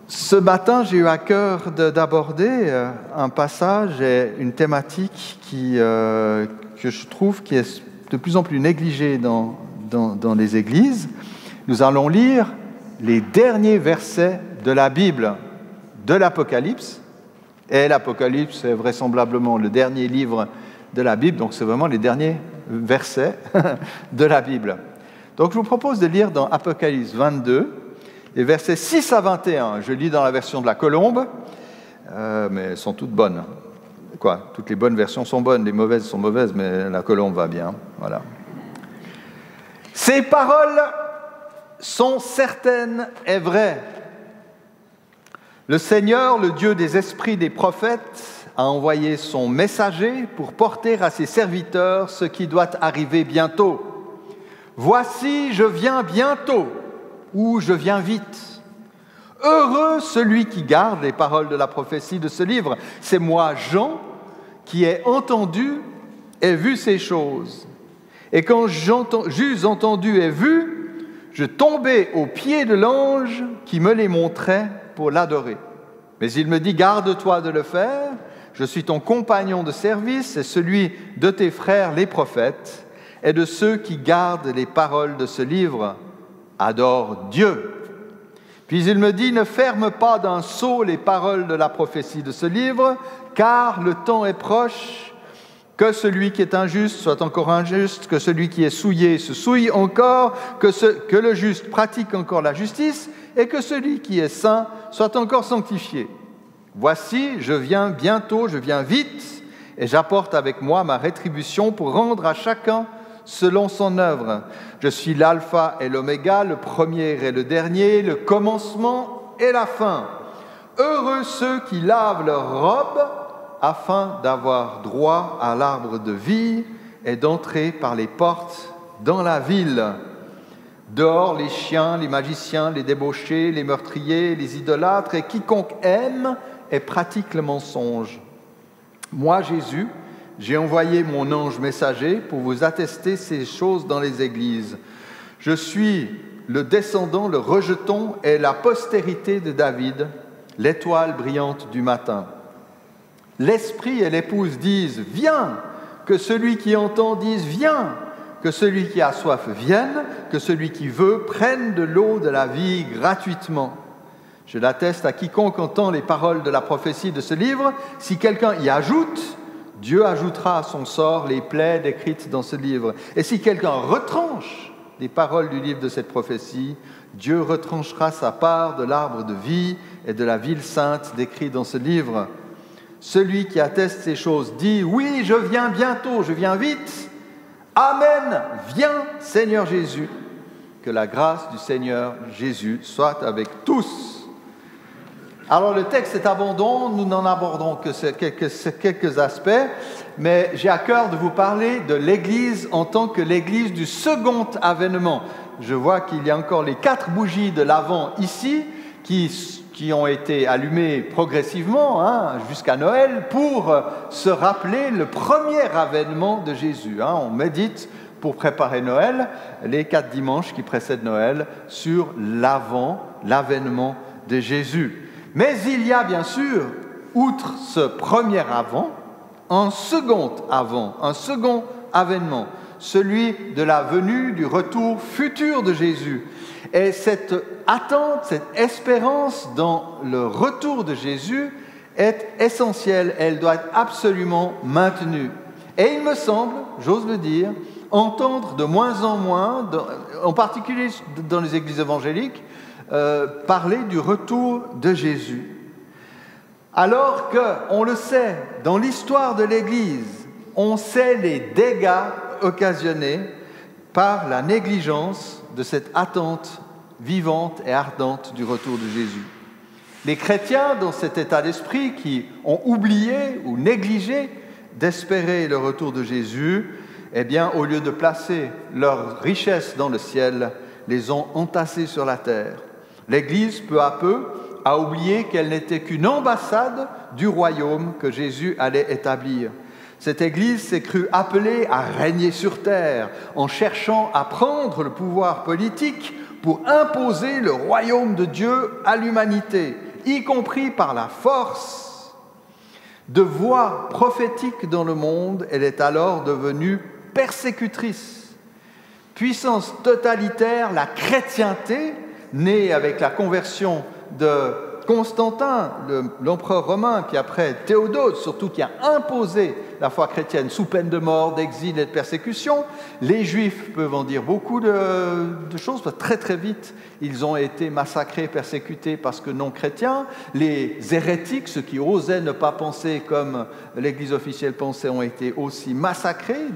Ce matin, j'ai eu à cœur d'aborder un passage et une thématique que je trouve qui est de plus en plus négligée dans les églises. Nous allons lire les derniers versets de la Bible, de l'Apocalypse. Et l'Apocalypse est vraisemblablement le dernier livre de la Bible, donc c'est vraiment les derniers versets de la Bible. Donc je vous propose de lire dans Apocalypse 22, les versets 6 à 21. Je lis dans la version de la Colombe, mais elles sont toutes bonnes. Toutes les bonnes versions sont bonnes, les mauvaises sont mauvaises, mais la Colombe va bien. Voilà. Ces paroles sont certaines et vraies. Le Seigneur, le Dieu des esprits des prophètes, a envoyé son messager pour porter à ses serviteurs ce qui doit arriver bientôt. Voici, je viens bientôt, ou je viens vite. Heureux celui qui garde les paroles de la prophétie de ce livre. C'est moi, Jean, qui ai entendu et vu ces choses. Et quand j'eus entendu et vu, je tombai aux pieds de l'ange qui me les montrait pour l'adorer. Mais il me dit, garde-toi de le faire, je suis ton compagnon de service et celui de tes frères les prophètes et de ceux qui gardent les paroles de ce livre. Adore Dieu. Puis il me dit, ne ferme pas d'un sceau les paroles de la prophétie de ce livre, car le temps est proche, que celui qui est injuste soit encore injuste, que celui qui est souillé se souille encore, que le juste pratique encore la justice, et que celui qui est saint soit encore sanctifié. Voici, je viens bientôt, je viens vite, et j'apporte avec moi ma rétribution pour rendre à chacun selon son œuvre. Je suis l'alpha et l'oméga, le premier et le dernier, le commencement et la fin. Heureux ceux qui lavent leurs robes, afin d'avoir droit à l'arbre de vie et d'entrer par les portes dans la ville. Dehors, les chiens, les magiciens, les débauchés, les meurtriers, les idolâtres et quiconque aime et pratique le mensonge. Moi, Jésus, j'ai envoyé mon ange messager pour vous attester ces choses dans les églises. Je suis le descendant, le rejeton et la postérité de David, l'étoile brillante du matin. L'esprit et l'épouse disent « Viens !» Que celui qui entend dise « Viens !» Que celui qui a soif vienne, que celui qui veut prenne de l'eau de la vie gratuitement. Je l'atteste à quiconque entend les paroles de la prophétie de ce livre. Si quelqu'un y ajoute, Dieu ajoutera à son sort les plaies décrites dans ce livre. Et si quelqu'un retranche les paroles du livre de cette prophétie, Dieu retranchera sa part de l'arbre de vie et de la ville sainte décrite dans ce livre. Celui qui atteste ces choses dit « Oui, je viens bientôt, je viens vite. Amen, viens Seigneur Jésus. » Que la grâce du Seigneur Jésus soit avec tous. Alors le texte est abondant, nous n'en abordons que quelques aspects, mais j'ai à cœur de vous parler de l'Église en tant que l'Église du second avènement. Je vois qu'il y a encore les 4 bougies de l'Avent ici qui ont été allumées progressivement jusqu'à Noël pour se rappeler le premier avènement de Jésus. On médite pour préparer Noël les 4 dimanches qui précèdent Noël sur l'avènement de Jésus. Mais il y a bien sûr, outre ce premier avant, un second avant, un second avènement, celui de la venue, du retour futur de Jésus. Et cette attente, cette espérance dans le retour de Jésus est essentielle, elle doit être absolument maintenue. Et il me semble, j'ose le dire, entendre de moins en moins, en particulier dans les églises évangéliques, parler du retour de Jésus. Alors qu'on le sait, dans l'histoire de l'Église, on sait les dégâts occasionnés par la négligence de cette attente vivante et ardente du retour de Jésus. Les chrétiens, dans cet état d'esprit, qui ont oublié ou négligé d'espérer le retour de Jésus, eh bien, au lieu de placer leurs richesses dans le ciel, les ont entassées sur la terre. L'Église, peu à peu, a oublié qu'elle n'était qu'une ambassade du royaume que Jésus allait établir. Cette Église s'est crue appelée à régner sur terre en cherchant à prendre le pouvoir politique pour imposer le royaume de Dieu à l'humanité, y compris par la force. De voix prophétique dans le monde, elle est alors devenue persécutrice. Puissance totalitaire, la chrétienté, née avec la conversion de Constantin, l'empereur romain, puis après Théodose, surtout qui a imposé la foi chrétienne sous peine de mort, d'exil et de persécution. Les Juifs peuvent en dire beaucoup de choses, parce que très très vite, ils ont été massacrés, persécutés parce que non chrétiens. Les hérétiques, ceux qui osaient ne pas penser comme l'Église officielle pensait, ont été aussi massacrés.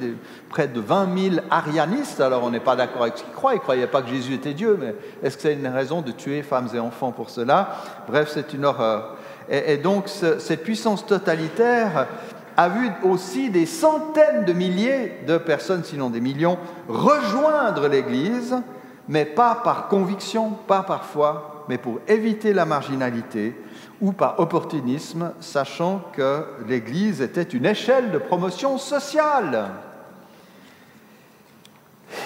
Près de 20 000 arianistes, alors on n'est pas d'accord avec ce qu'ils croient, ils ne croyaient pas que Jésus était Dieu, mais est-ce que c'est une raison de tuer femmes et enfants pour cela? Bref, c'est une horreur. Et donc, cette puissance totalitaire a vu aussi des centaines de milliers de personnes, sinon des millions, rejoindre l'Église, mais pas par conviction, pas par foi, mais pour éviter la marginalité ou par opportunisme, sachant que l'Église était une échelle de promotion sociale.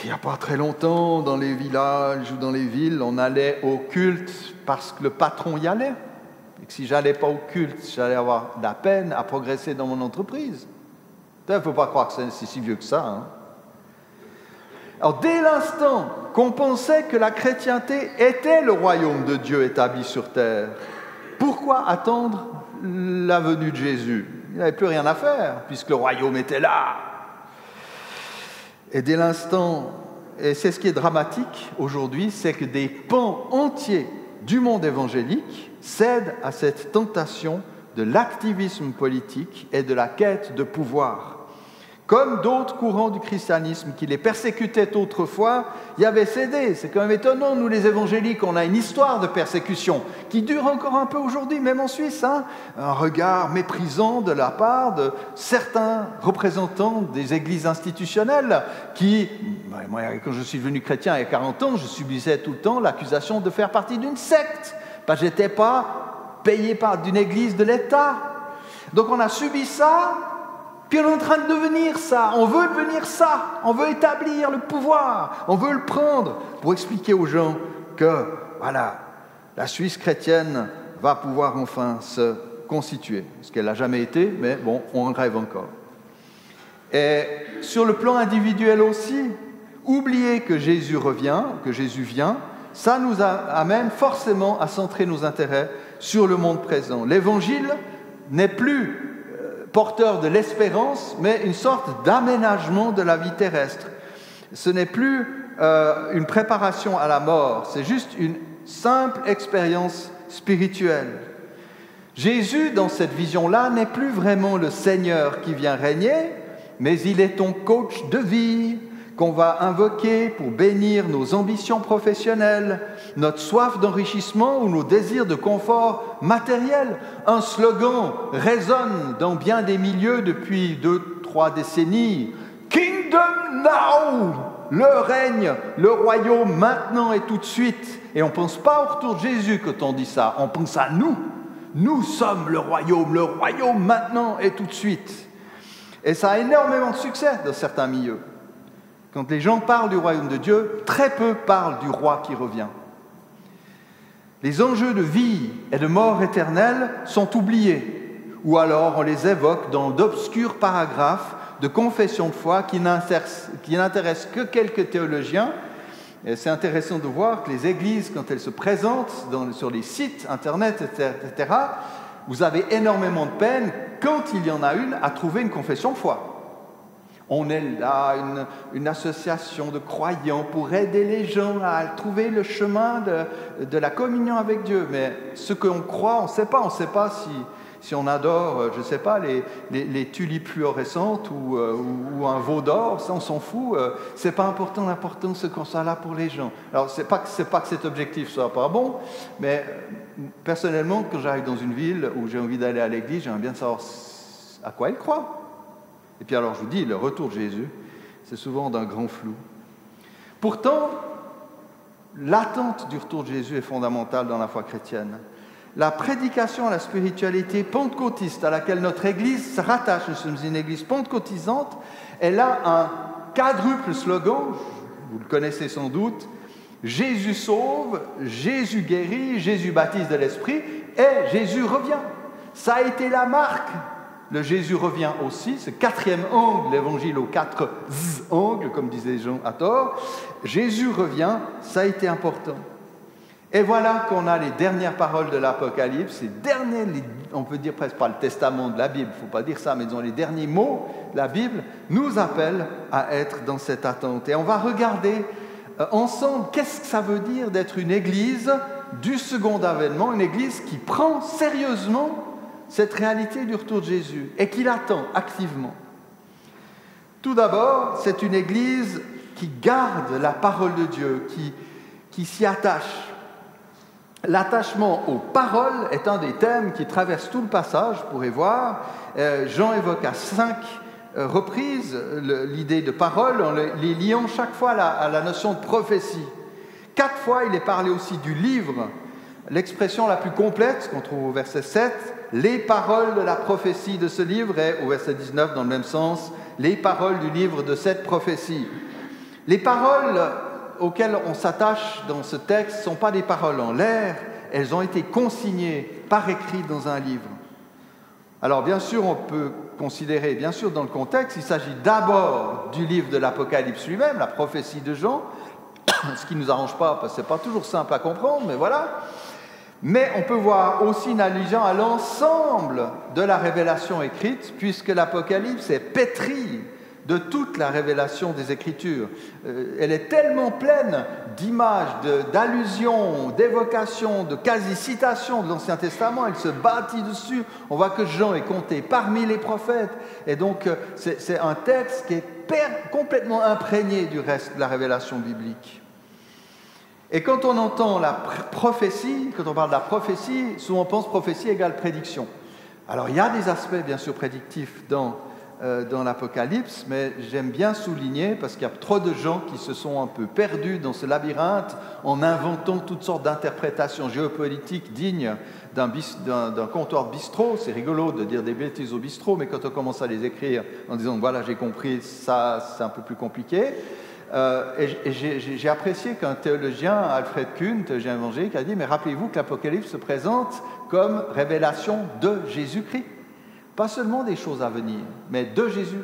Il n'y a pas très longtemps, dans les villages ou dans les villes, on allait au culte parce que le patron y allait. Et que si je n'allais pas au culte, j'allais avoir de la peine à progresser dans mon entreprise. Il ne faut pas croire que c'est si vieux que ça. Hein. Alors, dès l'instant qu'on pensait que la chrétienté était le royaume de Dieu établi sur terre, pourquoi attendre la venue de Jésus? Il n'y avait plus rien à faire, puisque le royaume était là. Et dès l'instant, et c'est ce qui est dramatique aujourd'hui, c'est que des pans entiers du monde évangélique cèdent à cette tentation de l'activisme politique et de la quête de pouvoir. Comme d'autres courants du christianisme qui les persécutaient autrefois y avaient cédé. C'est quand même étonnant, nous les évangéliques, on a une histoire de persécution qui dure encore un peu aujourd'hui, même en Suisse. Hein, un regard méprisant de la part de certains représentants des églises institutionnelles qui, moi, quand je suis devenu chrétien il y a 40 ans, je subissais tout le temps l'accusation de faire partie d'une secte, parce que je n'étais pas payé par d'une église de l'État. Donc on a subi ça. Puis on est en train de devenir ça, on veut devenir ça, on veut établir le pouvoir, on veut le prendre pour expliquer aux gens que, voilà, la Suisse chrétienne va pouvoir enfin se constituer. Ce qu'elle n'a jamais été, mais bon, on en rêve encore. Et sur le plan individuel aussi, oublier que Jésus revient, que Jésus vient, ça nous amène forcément à centrer nos intérêts sur le monde présent. L'Évangile n'est plus porteur de l'espérance, mais une sorte d'aménagement de la vie terrestre. Ce n'est plus une préparation à la mort, c'est juste une simple expérience spirituelle. Jésus, dans cette vision-là, n'est plus vraiment le Seigneur qui vient régner, mais il est ton coach de vie qu'on va invoquer pour bénir nos ambitions professionnelles, notre soif d'enrichissement ou nos désirs de confort matériel. Un slogan résonne dans bien des milieux depuis 2-3 décennies. « Kingdom now !» Le règne, le royaume maintenant et tout de suite. Et on ne pense pas au retour de Jésus quand on dit ça, on pense à nous. Nous sommes le royaume maintenant et tout de suite. Et ça a énormément de succès dans certains milieux. Quand les gens parlent du royaume de Dieu, très peu parlent du roi qui revient. Les enjeux de vie et de mort éternelle sont oubliés, ou alors on les évoque dans d'obscurs paragraphes de confession de foi qui n'intéressent que quelques théologiens. Et c'est intéressant de voir que les églises, quand elles se présentent sur les sites internet, etc., vous avez énormément de peine, quand il y en a une, à trouver une confession de foi. On est là, une association de croyants pour aider les gens à trouver le chemin de la communion avec Dieu. Mais ce qu'on croit, on ne sait pas si on adore, je ne sais pas, les tulipes fluorescentes ou un veau d'or, ça on s'en fout. Ce n'est pas important, l'important c'est qu'on soit là pour les gens. Alors c'est pas que cet objectif soit pas bon, mais personnellement, quand j'arrive dans une ville où j'ai envie d'aller à l'église, j'aimerais bien savoir à quoi ils croient. Et puis alors je vous dis, le retour de Jésus, c'est souvent d'un grand flou. Pourtant, l'attente du retour de Jésus est fondamentale dans la foi chrétienne. La prédication à la spiritualité pentecôtiste à laquelle notre Église se rattache, nous sommes une Église pentecôtisante, elle a un quadruple slogan, vous le connaissez sans doute, Jésus sauve, Jésus guérit, Jésus baptise de l'Esprit et Jésus revient. Ça a été la marque. Le Jésus revient aussi, ce quatrième angle, l'évangile aux 4 angles, comme disait Jean à tort. Jésus revient, ça a été important. Et voilà qu'on a les dernières paroles de l'Apocalypse, on peut dire presque pas le testament de la Bible, il ne faut pas dire ça, mais disons les derniers mots de la Bible nous appellent à être dans cette attente. Et on va regarder ensemble qu'est-ce que ça veut dire d'être une église du second avènement, une église qui prend sérieusement cette réalité du retour de Jésus et qui l'attend activement. Tout d'abord, c'est une église qui garde la parole de Dieu, qui s'y attache. L'attachement aux paroles est un des thèmes qui traverse tout le passage, vous pourrez voir. Jean évoque à 5 reprises l'idée de parole, en les liant chaque fois à la notion de prophétie. 4 fois, il est parlé aussi du livre. L'expression la plus complète qu'on trouve au verset 7, les paroles de la prophétie de ce livre, est au verset 19 dans le même sens, les paroles du livre de cette prophétie. Les paroles auxquelles on s'attache dans ce texte ne sont pas des paroles en l'air, elles ont été consignées par écrit dans un livre. Alors bien sûr, on peut considérer, bien sûr dans le contexte, il s'agit d'abord du livre de l'Apocalypse lui-même, la prophétie de Jean, ce qui ne nous arrange pas, parce que ce n'est pas toujours simple à comprendre, mais voilà. Mais on peut voir aussi une allusion à l'ensemble de la révélation écrite, puisque l'Apocalypse est pétri de toute la révélation des Écritures. Elle est tellement pleine d'images, d'allusions, d'évocations, de quasi-citations de l'Ancien Testament, elle se bâtit dessus. On voit que Jean est compté parmi les prophètes. Et donc, c'est un texte qui est complètement imprégné du reste de la révélation biblique. Et quand on entend la prophétie, quand on parle de la prophétie, souvent on pense prophétie égale prédiction. Alors, il y a des aspects, bien sûr, prédictifs dans l'Apocalypse, mais j'aime bien souligner, parce qu'il y a trop de gens qui se sont un peu perdus dans ce labyrinthe en inventant toutes sortes d'interprétations géopolitiques dignes d'un comptoir de bistrot. C'est rigolo de dire des bêtises au bistrot, mais quand on commence à les écrire en disant « voilà, j'ai compris, ça c'est un peu plus compliqué », et j'ai apprécié qu'un théologien, Alfred Kuhn, théologien évangélique, a dit « mais rappelez-vous que l'Apocalypse se présente comme révélation de Jésus-Christ. Pas seulement des choses à venir, mais de Jésus. »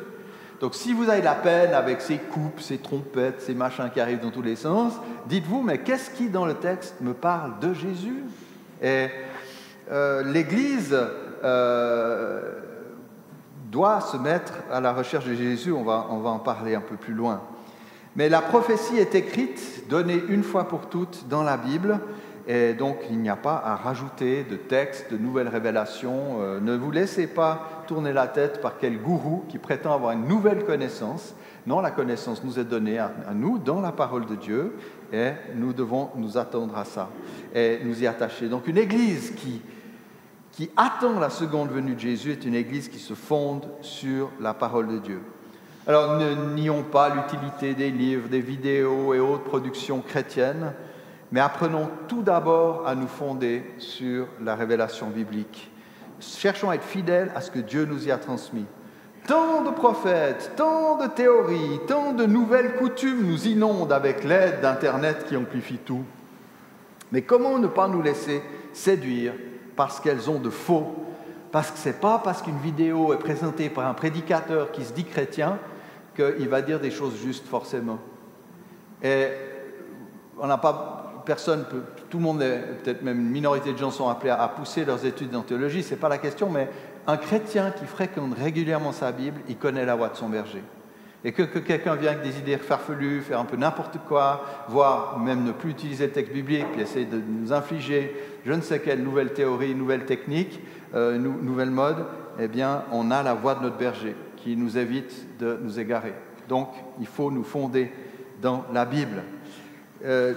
Donc si vous avez la peine avec ces coupes, ces trompettes, ces machins qui arrivent dans tous les sens, dites-vous, mais qu'est-ce qui dans le texte me parle de Jésus? Et l'Église doit se mettre à la recherche de Jésus, on va en parler un peu plus loin. Mais la prophétie est écrite, donnée une fois pour toutes dans la Bible, et donc il n'y a pas à rajouter de textes, de nouvelles révélations. Ne vous laissez pas tourner la tête par quel gourou qui prétend avoir une nouvelle connaissance. Non, la connaissance nous est donnée à nous dans la parole de Dieu, et nous devons nous attendre à ça et nous y attacher. Donc une église qui attend la seconde venue de Jésus est une église qui se fonde sur la parole de Dieu. Alors, ne nions pas l'utilité des livres, des vidéos et autres productions chrétiennes, mais apprenons tout d'abord à nous fonder sur la révélation biblique. Cherchons à être fidèles à ce que Dieu nous y a transmis. Tant de prophètes, tant de théories, tant de nouvelles coutumes nous inondent avec l'aide d'Internet qui amplifie tout. Mais comment ne pas nous laisser séduire parce qu'elles ont de faux? Parce que ce n'est pas parce qu'une vidéo est présentée par un prédicateur qui se dit chrétien qu'il va dire des choses justes forcément. Et on n'a pas, personne peut, tout le monde, peut-être même une minorité de gens sont appelés à pousser leurs études en théologie, ce n'est pas la question, mais un chrétien qui fréquente régulièrement sa Bible, il connaît la voix de son berger. Et que quelqu'un vienne avec des idées farfelues, faire un peu n'importe quoi, voire même ne plus utiliser le texte biblique, puis essayer de nous infliger je ne sais quelle nouvelle théorie, nouvelle technique, nouvelle mode, eh bien, on a la voix de notre berger qui nous évite de nous égarer. Donc, il faut nous fonder dans la Bible.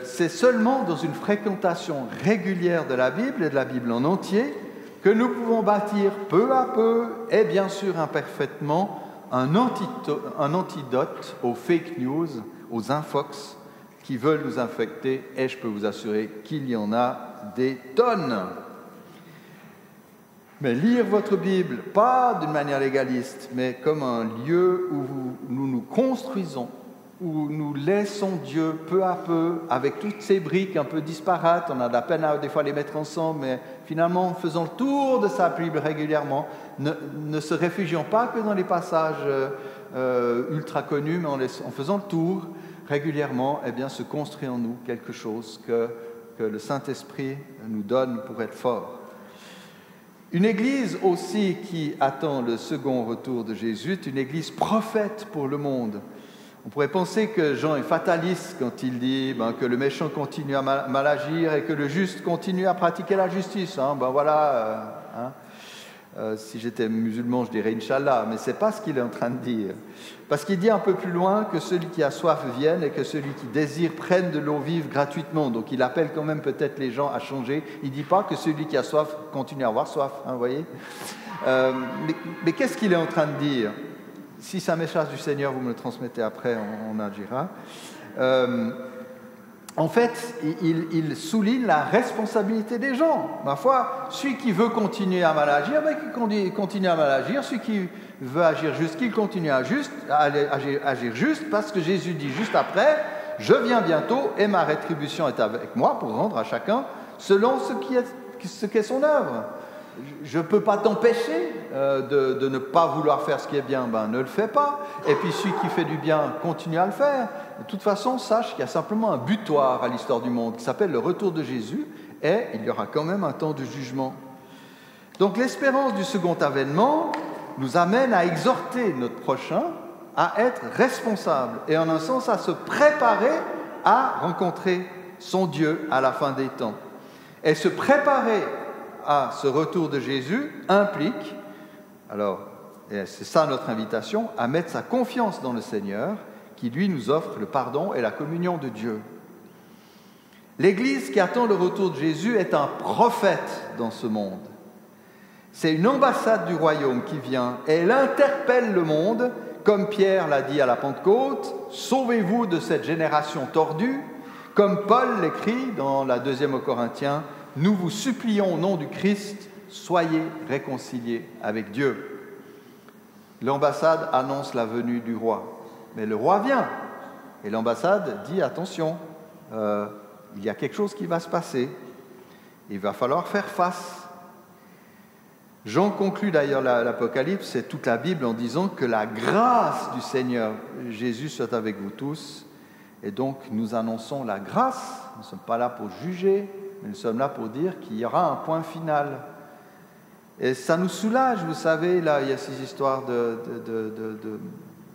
C'est seulement dans une fréquentation régulière de la Bible et de la Bible en entier que nous pouvons bâtir peu à peu et bien sûr imparfaitement un antidote aux fake news, aux infox qui veulent nous infecter, et je peux vous assurer qu'il y en a des tonnes. Mais lire votre Bible, pas d'une manière légaliste, mais comme un lieu où nous nous construisons où nous laissons Dieu peu à peu, avec toutes ces briques un peu disparates, on a de la peine à des fois les mettre ensemble, mais finalement en faisant le tour de sa Bible régulièrement, ne se réfugiant pas que dans les passages ultra connus, mais en faisant le tour régulièrement, eh bien, se construit en nous quelque chose que le Saint-Esprit nous donne pour être fort. Une église aussi qui attend le second retour de Jésus est une église prophète pour le monde. On pourrait penser que Jean est fataliste quand il dit que le méchant continue à mal agir et que le juste continue à pratiquer la justice. Si j'étais musulman, je dirais Inch'Allah, mais ce n'est pas ce qu'il est en train de dire. Parce qu'il dit un peu plus loin que celui qui a soif vienne et que celui qui désire prenne de l'eau vive gratuitement. Donc il appelle quand même peut-être les gens à changer. Il ne dit pas que celui qui a soif continue à avoir soif, vous voyez. Mais qu'est-ce qu'il est en train de dire ? Si c'est un message du Seigneur, vous me le transmettez après, on agira. En fait, il souligne la responsabilité des gens. Ma foi, celui qui veut continuer à mal agir, qu'il continue à mal agir. Celui qui veut agir juste, qu'il continue à agir juste, parce que Jésus dit juste après, « Je viens bientôt et ma rétribution est avec moi pour rendre à chacun selon ce qu'est son œuvre. » Je ne peux pas t'empêcher de ne pas vouloir faire ce qui est bien, ne le fais pas. Et puis celui qui fait du bien, continue à le faire. De toute façon, sache qu'il y a simplement un butoir à l'histoire du monde qui s'appelle le retour de Jésus, et il y aura quand même un temps de jugement. Donc l'espérance du second avènement nous amène à exhorter notre prochain à être responsable, et en un sens à se préparer à rencontrer son Dieu à la fin des temps. Et se préparer à ce retour de Jésus implique, et c'est ça notre invitation, à mettre sa confiance dans le Seigneur, qui lui nous offre le pardon et la communion de Dieu. L'Église qui attend le retour de Jésus est un prophète dans ce monde. C'est une ambassade du royaume qui vient, et elle interpelle le monde, comme Pierre l'a dit à la Pentecôte, « Sauvez-vous de cette génération tordue », comme Paul l'écrit dans la 2e aux Corinthiens, « Nous vous supplions au nom du Christ, soyez réconciliés avec Dieu. » L'ambassade annonce la venue du roi. Mais le roi vient, et l'ambassade dit « Attention, il y a quelque chose qui va se passer. Il va falloir faire face. » Jean conclut d'ailleurs l'Apocalypse et toute la Bible en disant que la grâce du Seigneur Jésus soit avec vous tous. Et donc nous annonçons la grâce. Nous ne sommes pas là pour juger, mais nous sommes là pour dire qu'il y aura un point final. Et ça nous soulage, vous savez, là il y a ces histoires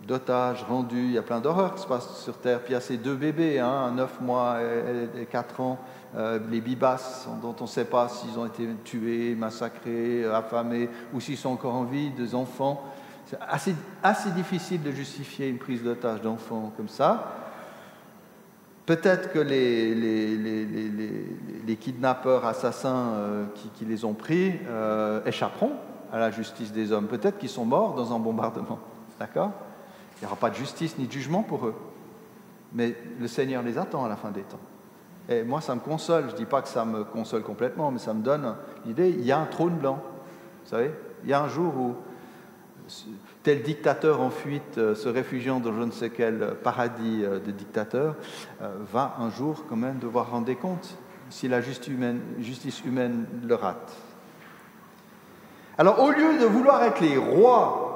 d'otages rendus, il y a plein d'horreurs qui se passent sur Terre. Puis il y a ces 2 bébés, 9 mois et 4 ans, les Bibas, dont on ne sait pas s'ils ont été tués, massacrés, affamés, ou s'ils sont encore en vie, 2 enfants. C'est assez difficile de justifier une prise d'otage d'enfants comme ça. Peut-être que les kidnappeurs, assassins qui les ont pris échapperont à la justice des hommes. Peut-être qu'ils sont morts dans un bombardement. D'accord ? Il n'y aura pas de justice ni de jugement pour eux. Mais le Seigneur les attend à la fin des temps. Et moi, ça me console. Je ne dis pas que ça me console complètement, mais ça me donne l'idée, il y a un trône blanc. Vous savez ? Il y a un jour où tel dictateur en fuite, se réfugiant dans je ne sais quel paradis de dictateur, va un jour quand même devoir rendre des comptes si la justice humaine le rate. Alors, au lieu de vouloir être les rois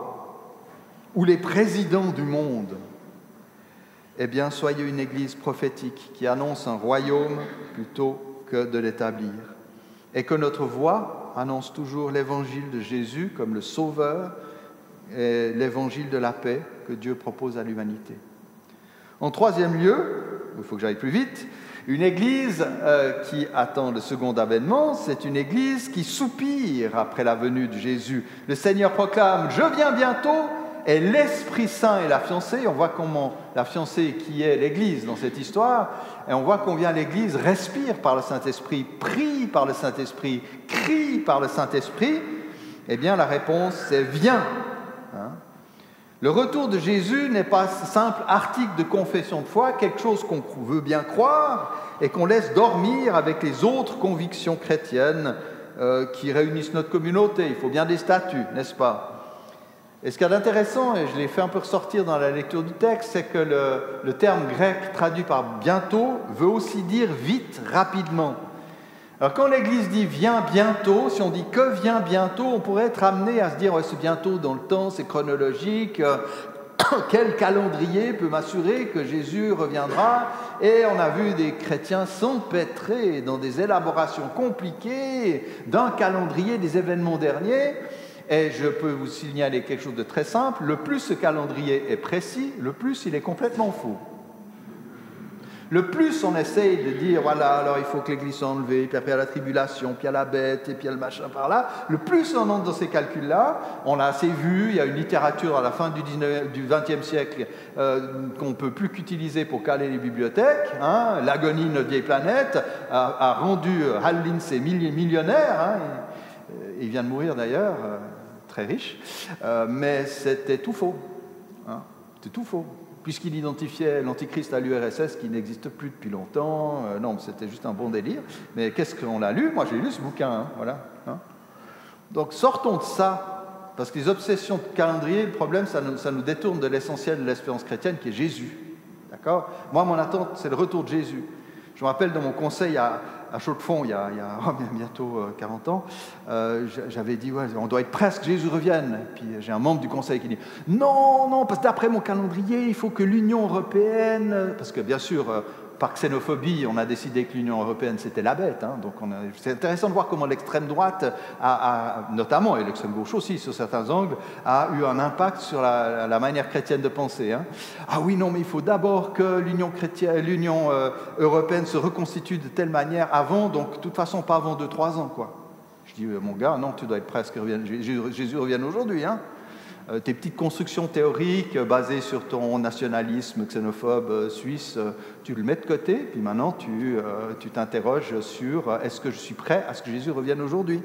ou les présidents du monde, eh bien, soyez une église prophétique qui annonce un royaume plutôt que de l'établir. Et que notre voix annonce toujours l'évangile de Jésus comme le sauveur et l'évangile de la paix que Dieu propose à l'humanité. En 3e lieu, il faut que j'aille plus vite, une église qui attend le second avènement, c'est une église qui soupire après la venue de Jésus. Le Seigneur proclame « Je viens bientôt » et l'Esprit Saint est la fiancée. On voit comment la fiancée qui est l'Église dans cette histoire, et on voit combien l'Église respire par le Saint-Esprit, prie par le Saint-Esprit, crie par le Saint-Esprit. Eh bien, la réponse, c'est « Viens ». Le retour de Jésus n'est pas un simple article de confession de foi, quelque chose qu'on veut bien croire et qu'on laisse dormir avec les autres convictions chrétiennes qui réunissent notre communauté. Il faut bien des statuts, n'est-ce pas ? Et ce qu'il y a d'intéressant, et je l'ai fait un peu ressortir dans la lecture du texte, c'est que le terme grec traduit par bientôt veut aussi dire vite, rapidement. Alors quand l'Église dit viens bientôt, si on dit que viens bientôt, on pourrait être amené à se dire ouais, c'est bientôt dans le temps, c'est chronologique, quel calendrier peut m'assurer que Jésus reviendra? Et on a vu des chrétiens s'empêtrer dans des élaborations compliquées d'un calendrier des événements derniers. Et je peux vous signaler quelque chose de très simple, le plus ce calendrier est précis, le plus il est complètement faux. Le plus on essaye de dire, voilà, alors il faut que l'Église soit enlevée, puis après il y a la tribulation, puis il y a la bête, et puis il y a le machin par là, le plus on entre dans ces calculs-là, on l'a assez vu, il y a une littérature à la fin du XXe siècle qu'on ne peut plus qu'utiliser pour caler les bibliothèques, hein, l'agonie de notre vieille planète a rendu Hal Lindsey millionnaire, hein, il vient de mourir d'ailleurs, très riche, mais c'était tout faux, hein, c'était tout faux. Puisqu'il identifiait l'Antichrist à l'URSS qui n'existe plus depuis longtemps. Non, c'était juste un bon délire. Mais qu'est-ce qu'on l'a lu? Moi, j'ai lu ce bouquin. Hein, voilà, hein. Donc, sortons de ça. Parce que les obsessions de calendrier, le problème, ça nous détourne de l'essentiel de l'espérance chrétienne, qui est Jésus. D'accord? Moi, mon attente, c'est le retour de Jésus. Je me rappelle dans mon conseil à Chaux-de-Fonds, il y a bientôt 40 ans, j'avais dit, ouais, on doit être presque, Jésus revienne. Et puis j'ai un membre du conseil qui dit, non, parce que d'après mon calendrier, il faut que l'Union européenne, parce que bien sûr, par xénophobie, on a décidé que l'Union européenne, c'était la bête. Hein, donc c'est intéressant de voir comment l'extrême droite, notamment, et l'extrême gauche aussi, sur certains angles, a eu un impact sur la manière chrétienne de penser. Hein. Ah oui, non, mais il faut d'abord que l'Union européenne se reconstitue de telle manière avant, donc de toute façon pas avant 2-3 ans, quoi. Je dis, mon gars, non, tu dois être presque, Jésus revienne aujourd'hui, hein. Tes petites constructions théoriques basées sur ton nationalisme xénophobe suisse, tu le mets de côté, puis maintenant tu t'interroges sur est-ce que je suis prêt à ce que Jésus revienne aujourd'hui?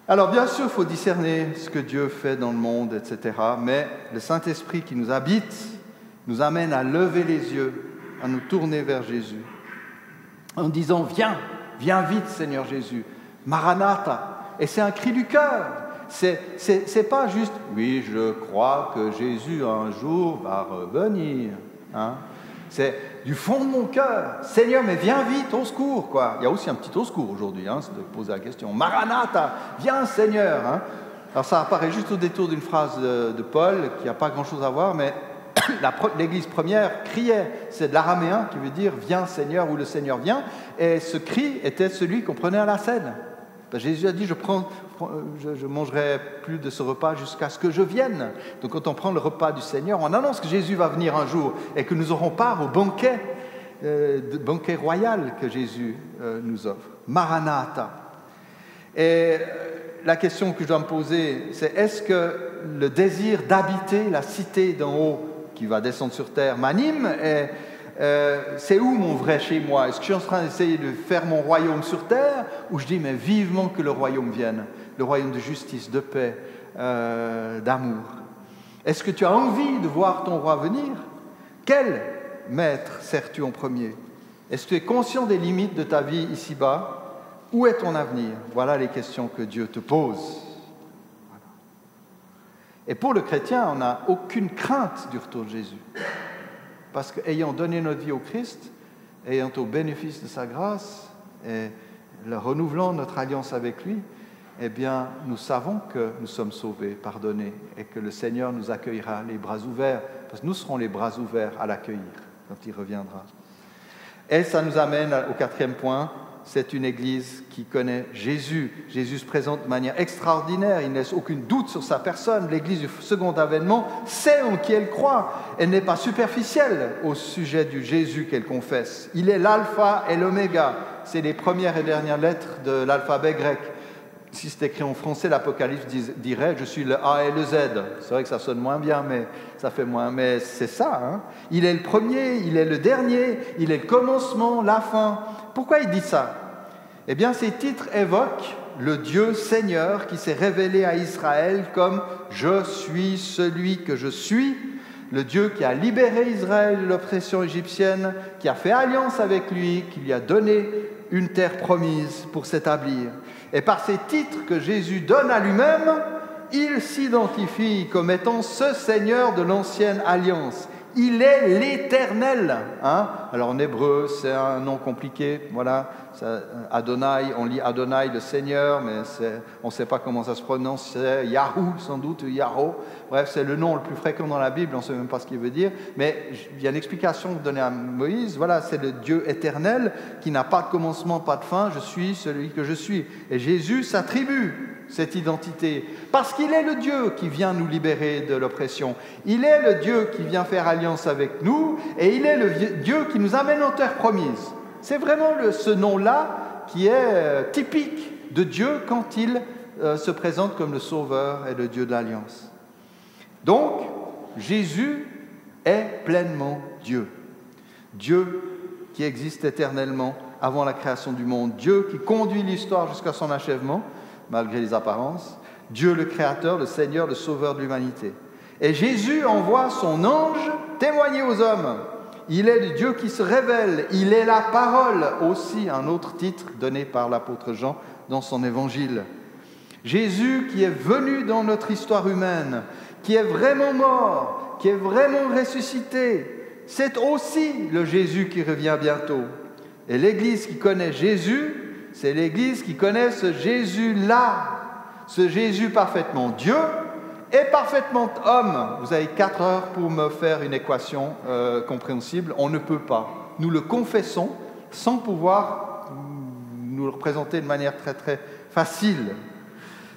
Alors bien sûr, il faut discerner ce que Dieu fait dans le monde, etc. Mais le Saint-Esprit qui nous habite nous amène à lever les yeux, à nous tourner vers Jésus, en disant « Viens vite Seigneur Jésus, Maranatha ». Et c'est un cri du cœur. C'est pas juste « Oui, je crois que Jésus un jour va revenir hein. ». C'est du fond de mon cœur. « Seigneur, mais viens vite, au secours !» quoi. Il y a aussi un petit au secours aujourd'hui, hein, c'est de poser la question. « Maranatha, viens Seigneur hein. !» Alors ça apparaît juste au détour d'une phrase de Paul, qui n'a pas grand-chose à voir, mais l'Église première criait. C'est de l'araméen qui veut dire « Viens Seigneur » ou « Le Seigneur vient ». Et ce cri était celui qu'on prenait à la scène. Jésus a dit, je mangerai plus de ce repas jusqu'à ce que je vienne. Donc quand on prend le repas du Seigneur, on annonce que Jésus va venir un jour et que nous aurons part au banquet royal que Jésus nous offre. Maranatha. Et la question que je dois me poser, c'est est-ce que le désir d'habiter la cité d'en haut qui va descendre sur terre m'anime et c'est où mon vrai chez moi? Est-ce que je suis en train d'essayer de faire mon royaume sur terre ou je dis mais vivement que le royaume vienne, le royaume de justice, de paix, d'amour? Est-ce que tu as envie de voir ton roi venir? Quel maître sers-tu en premier? Est-ce que tu es conscient des limites de ta vie ici-bas? Où est ton avenir? Voilà les questions que Dieu te pose. Voilà. Et pour le chrétien, on n'a aucune crainte du retour de Jésus. Parce qu'ayant donné notre vie au Christ, ayant au bénéfice de sa grâce et le renouvelant notre alliance avec lui, eh bien, nous savons que nous sommes sauvés, pardonnés, et que le Seigneur nous accueillera les bras ouverts, parce que nous serons les bras ouverts à l'accueillir quand il reviendra. Et ça nous amène au 4e point. C'est une Église qui connaît Jésus. Jésus se présente de manière extraordinaire, il ne laisse aucun doute sur sa personne. L'Église du second avènement sait en qui elle croit. Elle n'est pas superficielle au sujet du Jésus qu'elle confesse. Il est l'alpha et l'oméga. C'est les premières et dernières lettres de l'alphabet grec. Si c'est écrit en français, l'Apocalypse dirait « Je suis le A et le Z ». C'est vrai que ça sonne moins bien, mais ça fait moins. Mais c'est ça. Hein. Il est le premier, il est le dernier, il est le commencement, la fin. Pourquoi il dit ça? Eh bien, ces titres évoquent le Dieu Seigneur qui s'est révélé à Israël comme « Je suis celui que je suis », le Dieu qui a libéré Israël de l'oppression égyptienne, qui a fait alliance avec lui, qui lui a donné une terre promise pour s'établir. Et par ces titres que Jésus donne à lui-même, il s'identifie comme étant ce Seigneur de l'ancienne alliance. Il est l'Éternel. Hein? Alors en hébreu, c'est un nom compliqué. Voilà, Adonai, on lit Adonai, le Seigneur, mais on ne sait pas comment ça se prononce. C'est Yahou, sans doute, ou Yahoo. Bref, c'est le nom le plus fréquent dans la Bible. On ne sait même pas ce qu'il veut dire. Mais il y a une explication donnée à Moïse. Voilà, c'est le Dieu éternel qui n'a pas de commencement, pas de fin. Je suis celui que je suis. Et Jésus s'attribue cette identité, parce qu'il est le Dieu qui vient nous libérer de l'oppression. Il est le Dieu qui vient faire alliance avec nous, et il est le Dieu qui nous amène en terre promise. C'est vraiment ce nom-là qui est typique de Dieu quand il se présente comme le Sauveur et le Dieu de l'Alliance. Donc, Jésus est pleinement Dieu. Dieu qui existe éternellement avant la création du monde. Dieu qui conduit l'histoire jusqu'à son achèvement, malgré les apparences, Dieu le Créateur, le Seigneur, le Sauveur de l'humanité. Et Jésus envoie son ange témoigner aux hommes. Il est le Dieu qui se révèle, il est la parole, aussi un autre titre donné par l'apôtre Jean dans son évangile. Jésus qui est venu dans notre histoire humaine, qui est vraiment mort, qui est vraiment ressuscité, c'est aussi le Jésus qui revient bientôt. Et l'Église qui connaît Jésus, c'est l'Église qui connaît ce Jésus-là, ce Jésus parfaitement Dieu et parfaitement homme. Vous avez 4 heures pour me faire une équation compréhensible. On ne peut pas. Nous le confessons sans pouvoir nous le représenter de manière très très facile.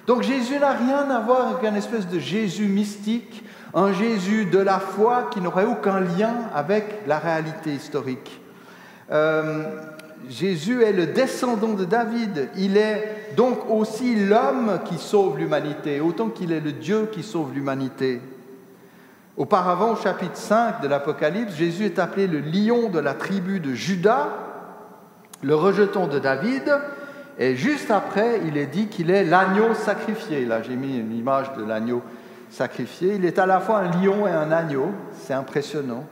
Donc Jésus n'a rien à voir avec un espèce de Jésus mystique, un Jésus de la foi qui n'aurait aucun lien avec la réalité historique. Jésus est le descendant de David, il est donc aussi l'homme qui sauve l'humanité, autant qu'il est le Dieu qui sauve l'humanité. Auparavant, au chapitre 5 de l'Apocalypse, Jésus est appelé le lion de la tribu de Juda, le rejeton de David, et juste après, il est dit qu'il est l'agneau sacrifié. Là, j'ai mis une image de l'agneau sacrifié. Il est à la fois un lion et un agneau, c'est impressionnant.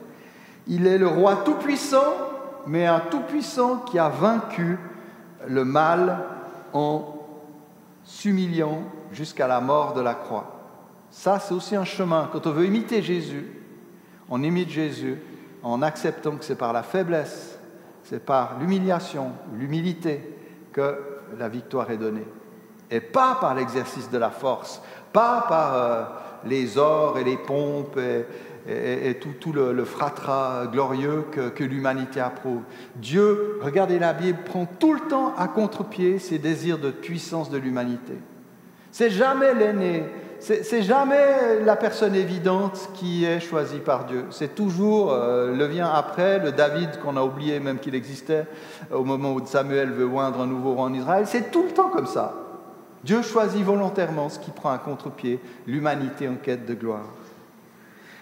Il est le roi tout-puissant, mais un tout-puissant qui a vaincu le mal en s'humiliant jusqu'à la mort de la croix. Ça, c'est aussi un chemin. Quand on veut imiter Jésus, on imite Jésus en acceptant que c'est par la faiblesse, c'est par l'humiliation, l'humilité que la victoire est donnée. Et pas par l'exercice de la force, pas par les ors et les pompes et tout le fratras glorieux que l'humanité approuve. Dieu, regardez la Bible, prend tout le temps à contre-pied ces désirs de puissance de l'humanité. C'est jamais l'aîné, c'est jamais la personne évidente qui est choisie par Dieu. C'est toujours le vient après, le David qu'on a oublié même qu'il existait, au moment où Samuel veut oindre un nouveau roi en Israël. C'est tout le temps comme ça. Dieu choisit volontairement ce qui prend à contre-pied l'humanité en quête de gloire.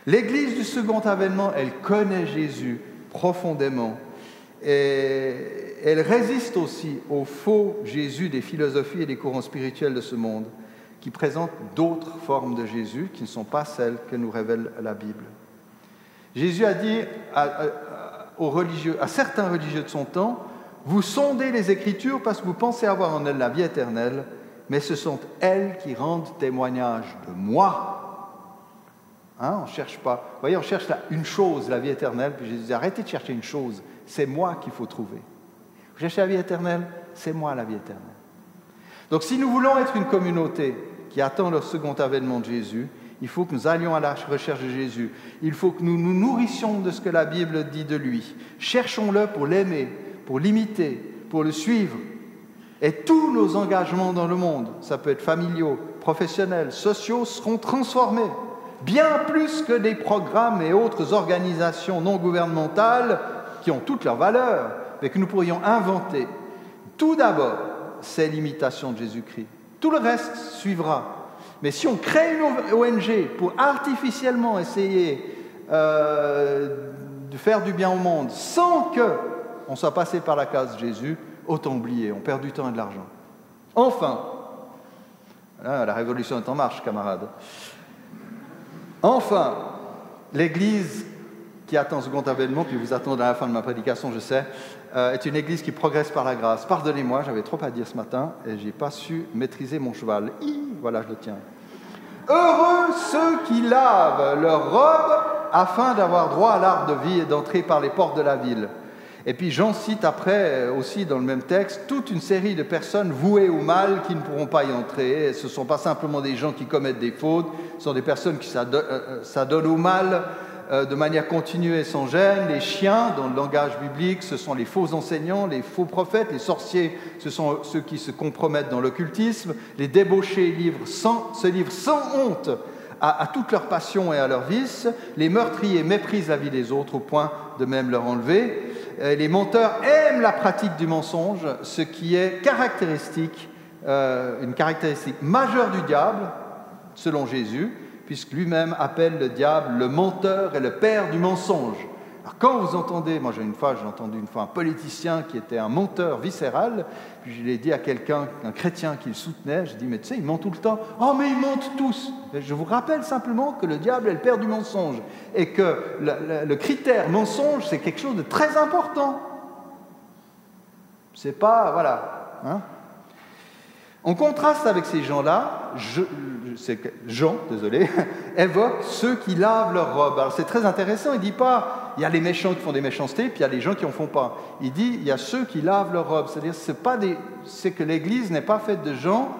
L'Église du second avènement, elle connaît Jésus profondément et elle résiste aussi au faux Jésus des philosophies et des courants spirituels de ce monde qui présentent d'autres formes de Jésus qui ne sont pas celles que nous révèle la Bible. Jésus a dit aux religieux, à certains religieux de son temps, « Vous sondez les Écritures parce que vous pensez avoir en elles la vie éternelle, mais ce sont elles qui rendent témoignage de moi. » Hein, on ne cherche pas. Vous voyez, on cherche une chose, la vie éternelle, puis Jésus dit, arrêtez de chercher une chose, c'est moi qu'il faut trouver. Vous cherchez la vie éternelle, c'est moi la vie éternelle. Donc si nous voulons être une communauté qui attend le second avènement de Jésus, il faut que nous allions à la recherche de Jésus. Il faut que nous nous nourrissions de ce que la Bible dit de lui. Cherchons-le pour l'aimer, pour l'imiter, pour le suivre. Et tous nos engagements dans le monde, ça peut être familiaux, professionnels, sociaux, seront transformés. Bien plus que des programmes et autres organisations non gouvernementales qui ont toutes leurs valeurs, mais que nous pourrions inventer. Tout d'abord, c'est l'imitation de Jésus-Christ. Tout le reste suivra. Mais si on crée une ONG pour artificiellement essayer de faire du bien au monde sans qu'on soit passé par la case Jésus, autant oublier, on perd du temps et de l'argent. Enfin, la révolution est en marche, camarades. Enfin, l'Église qui attend ce second avènement, puis vous attendez à la fin de ma prédication, je sais, est une Église qui progresse par la grâce. Pardonnez-moi, j'avais trop à dire ce matin et je n'ai pas su maîtriser mon cheval. Voilà, je le tiens. Heureux ceux qui lavent leurs robes afin d'avoir droit à l'arbre de vie et d'entrer par les portes de la ville. Et puis Jean cite après, aussi dans le même texte, toute une série de personnes vouées au mal qui ne pourront pas y entrer. Et ce ne sont pas simplement des gens qui commettent des fautes, ce sont des personnes qui s'adonnent au mal de manière continue et sans gêne. Les chiens, dans le langage biblique, ce sont les faux enseignants, les faux prophètes. Les sorciers, ce sont ceux qui se compromettent dans l'occultisme. Les débauchés se livrent sans honte à toutes leurs passions et à leurs vices. Les meurtriers méprisent la vie des autres au point de même leur enlever. Les menteurs aiment la pratique du mensonge, ce qui est une caractéristique majeure du diable, selon Jésus, puisque lui-même appelle le diable le menteur et le père du mensonge. Alors quand vous entendez, moi j'ai entendu une fois un politicien qui était un menteur viscéral, puis je l'ai dit à quelqu'un, un chrétien qui le soutenait, je dis mais tu sais, il ment tout le temps. Oh mais ils mentent tous. Et je vous rappelle simplement que le diable est le père du mensonge et que le critère mensonge c'est quelque chose de très important. C'est pas, voilà. Hein. En contraste avec ces gens-là, Jean évoque ceux qui lavent leurs robes. Alors c'est très intéressant, il ne dit pas, il y a les méchants qui font des méchancetés, puis il y a les gens qui n'en font pas. Il dit, il y a ceux qui lavent leurs robes. C'est-à-dire, c'est que l'Église n'est pas faite de gens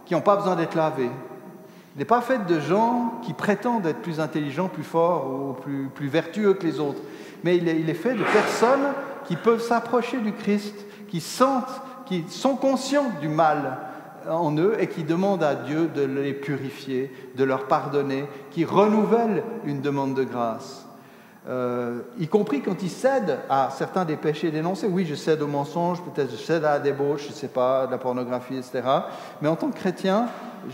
qui n'ont pas besoin d'être lavés. Elle n'est pas faite de gens qui prétendent être plus intelligents, plus forts ou plus vertueux que les autres. Mais il est fait de personnes qui peuvent s'approcher du Christ, qui sont conscients du mal en eux et qui demandent à Dieu de les purifier, de leur pardonner, qui renouvellent une demande de grâce. Y compris quand ils cèdent à certains des péchés dénoncés. Oui, je cède au mensonge, peut-être je cède à la débauche, je ne sais pas, de la pornographie, etc. Mais en tant que chrétien,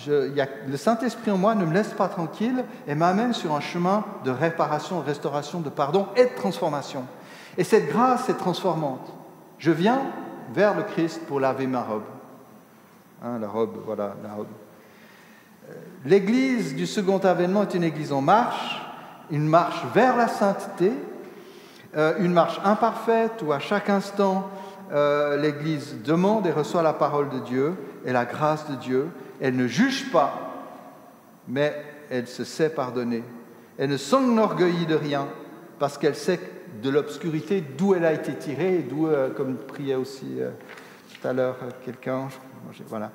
le Saint-Esprit en moi ne me laisse pas tranquille et m'amène sur un chemin de réparation, de restauration, de pardon et de transformation. Et cette grâce est transformante. Je viens vers le Christ pour laver ma robe. Hein, la robe. L'Église du second avènement est une Église en marche, une marche vers la sainteté, une marche imparfaite où à chaque instant l'Église demande et reçoit la parole de Dieu et la grâce de Dieu. Elle ne juge pas, mais elle se sait pardonner. Elle ne s'enorgueillit de rien parce qu'elle sait de l'obscurité d'où elle a été tirée, et d'où, comme priait aussi tout à l'heure quelqu'un, voilà,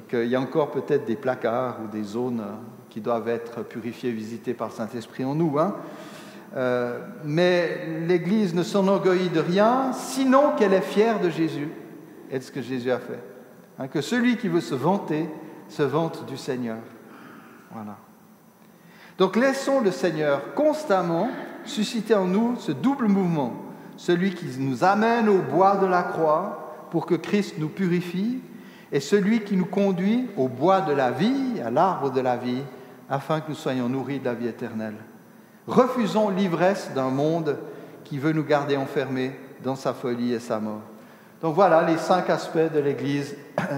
qu'il y a encore peut-être des placards ou des zones qui doivent être purifiées, visitées par le Saint-Esprit en nous. Hein. Mais l'Église ne s'enorgueillit de rien, sinon qu'elle est fière de Jésus et de ce que Jésus a fait. Hein, que celui qui veut se vanter, se vante du Seigneur. Voilà. Donc laissons le Seigneur constamment susciter en nous ce double mouvement, celui qui nous amène au bois de la croix pour que Christ nous purifie, et celui qui nous conduit au bois de la vie, à l'arbre de la vie, afin que nous soyons nourris de la vie éternelle. Refusons l'ivresse d'un monde qui veut nous garder enfermés dans sa folie et sa mort. Donc voilà les 5 aspects de l'Église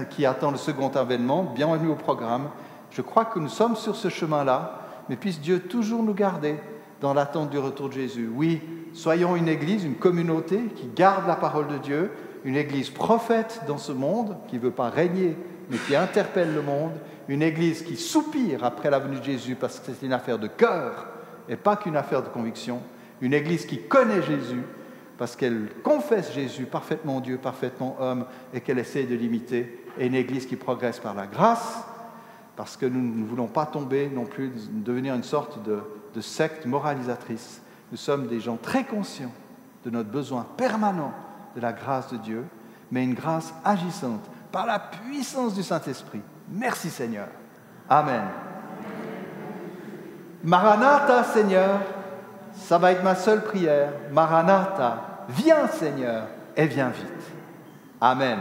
qui attend le second avènement. Bienvenue au programme. Je crois que nous sommes sur ce chemin-là, mais puisse Dieu toujours nous garder dans l'attente du retour de Jésus. Oui, soyons une Église, une communauté qui garde la parole de Dieu, une Église prophète dans ce monde, qui ne veut pas régner, mais qui interpelle le monde, une Église qui soupire après la venue de Jésus parce que c'est une affaire de cœur et pas qu'une affaire de conviction, une Église qui connaît Jésus parce qu'elle confesse Jésus, parfaitement Dieu, parfaitement homme, et qu'elle essaie de l'imiter, et une Église qui progresse par la grâce, parce que nous ne voulons pas tomber non plus, devenir une sorte de secte moralisatrice. Nous sommes des gens très conscients de notre besoin permanent de la grâce de Dieu, mais une grâce agissante par la puissance du Saint-Esprit. Merci Seigneur. Amen. Maranatha Seigneur, ça va être ma seule prière. Maranatha, viens Seigneur et viens vite. Amen.